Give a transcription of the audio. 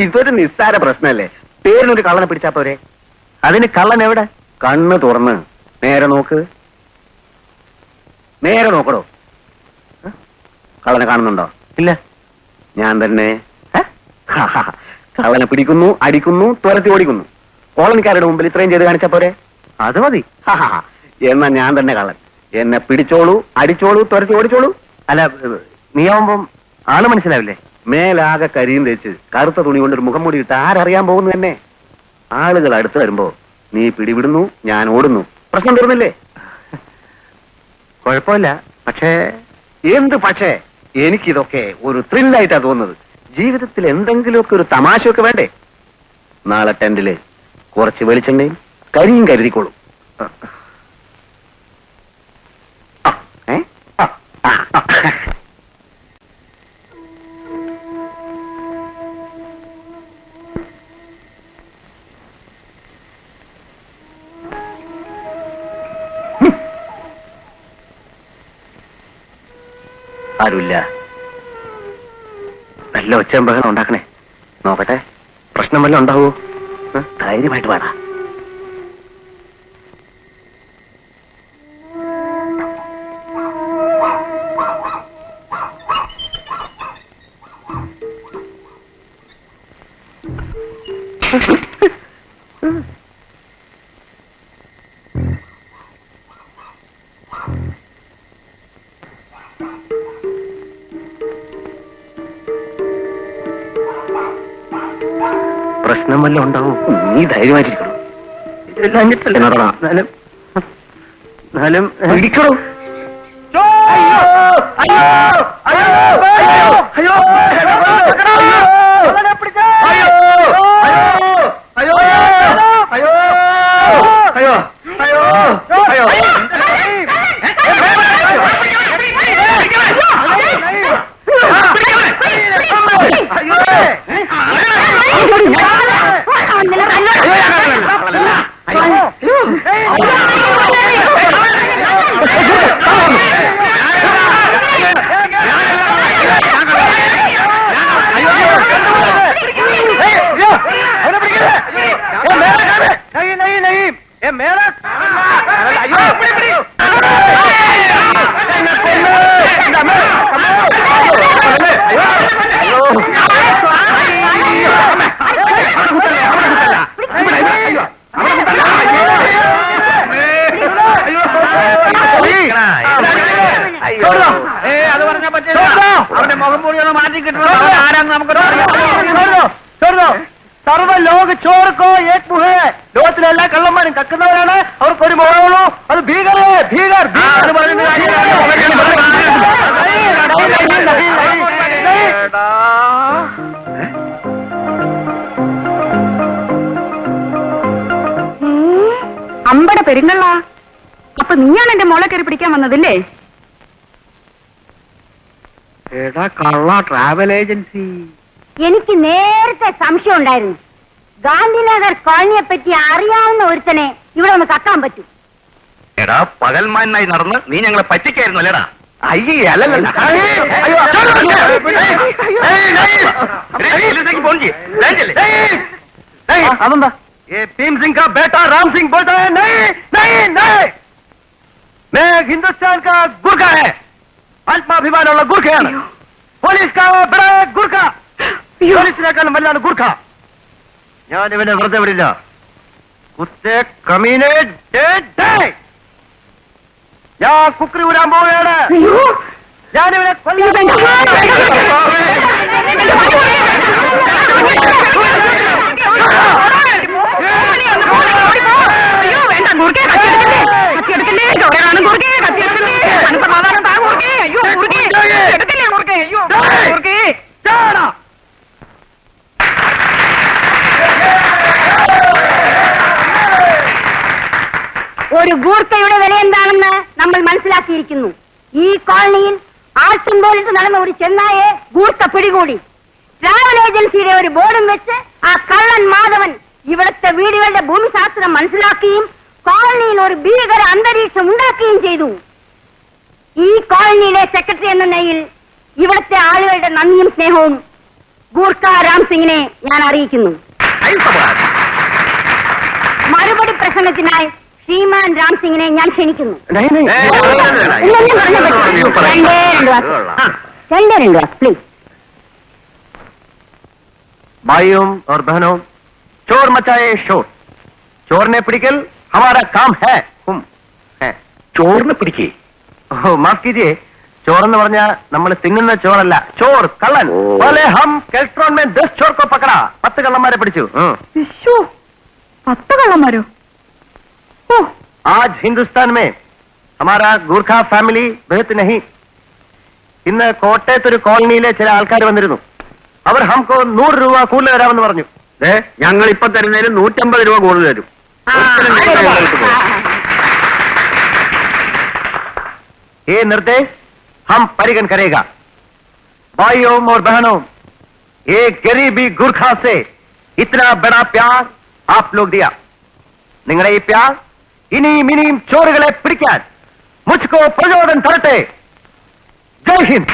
ഇതൊരു നിസ്സാര പ്രശ്നല്ലേ? പേരിനൊരു കള്ളനെ പിടിച്ചാ പോരെ? അതിന് കള്ളൻ എവിടെ? കണ്ണ് തുറന്ന് നേരെ നോക്ക്. നേരെ നോക്കടോ. കള്ളനെ കാണുന്നുണ്ടോ? ഇല്ല. ഞാൻ തന്നെ കള്ളനെ പിടിക്കുന്നു, അടിക്കുന്നു, തുരത്തി ഓടിക്കുന്നു. കോളനിക്കാരുടെ മുമ്പിൽ ഇത്രയും ചെയ്ത് കാണിച്ചാ പോരെ? അത് മതി. എന്നാ ഞാൻ തന്നെ കള്ളൻ. എന്നെ പിടിച്ചോളൂ, അടിച്ചോളൂ, തുരത്തി ഓടിച്ചോളൂ. അല്ല, നീയാവുമ്പം ആള് മനസ്സിലാവില്ലേ? മേലാകെ കരിയും തേച്ച് കറുത്ത തുണി കൊണ്ടൊരു മുഖം മൂടി ഇട്ട് ആരറിയാൻ പോകുന്നു തന്നെ? ആളുകൾ അടുത്ത് വരുമ്പോ നീ പിടിവിടുന്നു, ഞാൻ ഓടുന്നു. പ്രശ്നം തീർന്നില്ലേ? കുഴപ്പമില്ല. പക്ഷേ എന്ത് പക്ഷേ? എനിക്കിതൊക്കെ ഒരു ത്രില്ലായിട്ടാ തോന്നുന്നത്. ജീവിതത്തിൽ എന്തെങ്കിലുമൊക്കെ ഒരു തമാശയൊക്കെ വേണ്ടേ? നാളെ ടെന്റില് കുറച്ച് വെളിച്ചെണ്ണയും കരിയും കരുതിക്കോളൂ. ആരുമില്ല. നല്ല ഒച്ചയും ബഹളം ഉണ്ടാക്കണേ. നോക്കട്ടെ, പ്രശ്നം വല്ലതും ഉണ്ടാവോ? ധൈര്യമായിട്ട് വേണം. പ്രശ്നം വല്ല ഉണ്ടാവും. നീ ധൈര്യമായിട്ടിരിക്കണം. ഇതെല്ലാം പിടിക്കണോ? അവന്റെ മുഖം മൂടിയൊന്ന് മാറ്റി കിട്ടുന്നു. ആരാന്ന് നമുക്ക് സർവ്വലോക ചോർക്കോ ഏക് മുഹേ. ലോകത്തിലെ എല്ലാ കള്ളന്മാരും കക്കുന്നവരാണ്. അവർക്കൊരു മുഖമുള്ളൂ. അത് ഭീകരേ, ഭീകർ. അമ്പട പെരുങ്ങള്ള. അപ്പൊ നീയാണ് എന്റെ മോളെ കയറി പിടിക്കാൻ വന്നതില്ലേ? എടാ കള്ള ട്രാവൽ ഏജൻസി. എനിക്ക് നേരത്തെ സംശയം ഉണ്ടായിരുന്നു. ഗാന്ധിനഗർ കോളനിയെ പറ്റി അറിയാവുന്ന ഒരുത്തനെ ഇവിടെ ഒന്ന് കത്താൻ പറ്റും. എടാ പകൽമാനായി നടന്ന് നീ ഞങ്ങളെ പറ്റിക്കായിരുന്നു അല്ലേടാ? അതെന്താ? ഭീം സിംഗ് കാ ബേട്ടാ രാം സിംഗ് ബോൾതാ ഹൈ. नहीं नहीं नहीं, मैं हिंदुस्तान का गुरखा है. ആത്മാഭിമാനമുള്ള ഗുർഖയാണ്. പോലീസ് കാ ബഡാ ഗുർഖ. പോലീസിനേക്കാൾ വല്ലാണ് ഗുർഖ. ഞാൻ ഇവനെ വെറുതെ വിടില്ല. കുത്തേ കമീനെ ഞാൻ കുക്കറി ഊരാൻ പോവുകയാണ്. ഞാനിവനെ ഒരു ഗൂർഖയുടെ വില എന്താണെന്ന് നമ്മൾ മനസ്സിലാക്കിയിരിക്കുന്നു. ഈ കോളനിയിൽ ആട്ടിൻപോലിട്ട് നടന്ന ഒരു ചെന്നായെ ഗൂർഖ പിടികൂടി. ട്രാവൽ ഏജൻസിയുടെ ഒരു ബോർഡും വെച്ച് ആ കള്ളൻ മാധവൻ ഇവിടുത്തെ വീടുകളുടെ ഭൂമിശാസ്ത്രം മനസ്സിലാക്കുകയും കോളനിയിൽ ഒരു ഭീകര അന്തരീക്ഷം ഉണ്ടാക്കുകയും ചെയ്തു. ഈ കോളനിയിലെ സെക്രട്ടറി എന്ന നിലയിൽ ഇവിടുത്തെ ആളുകളുടെ നന്ദിയും സ്നേഹവും ഗൂർഖ രാം സിംഗിനെ ഞാൻ അറിയിക്കുന്നു. മറുപടി പ്രസംഗത്തിനായി ശ്രീമാൻ രാം സിംഗിനെ ഞാൻ ക്ഷണിക്കുന്നു. രണ്ടേ രണ്ട് വാക്ക് പ്ലീസ്. भाइयों और बहनों, चोर मचाए शोर. चोर ने पिടിക്കൽ हमारा काम है. ചോറിനെ പിടിക്കേ? ഓ മാഫ് കീജിए, ചോറെന്ന് പറഞ്ഞാൽ നമ്മൾ തിന്നുന്ന ചോറല്ല, ചോർ കള്ളൻ. बोले हम कैस्ट्रोन में 10 चोर को पकड़ा. 10 കള്ളന്മാരെ പിടിച്ചു. 10 കള്ളന്മാരോ? आज हिंदुस्तान में हमारा ഗൂർഖ ഫാമിലി ബഹത്ത് नहीं. ഇന്ന് കോട്ടയത്തൊരു കോളനിയിലെ ചില ആൾക്കാർ വന്നിരുന്നു. അവർ ഹംകോ 100 രൂപ കൂടുതൽ തരാമെന്ന് പറഞ്ഞു. ഞങ്ങൾ ഇപ്പൊ തരുന്നതിന് 150 രൂപ കൂടുതൽ തരും. ये निर्देश हम परिगण करेगा. भाइयों और बहनों, ये गरीबी गुरखा से इतना बड़ा प्यार आप लोग दिया. നിങ്ങളുടെ ഈ പ്യാർ ഇനിയും ഇനിയും ചോറുകളെ പിടിക്കാൻ മുझको പ്രചോദനം തരട്ടെ. ജയ് ഹിന്ദ്.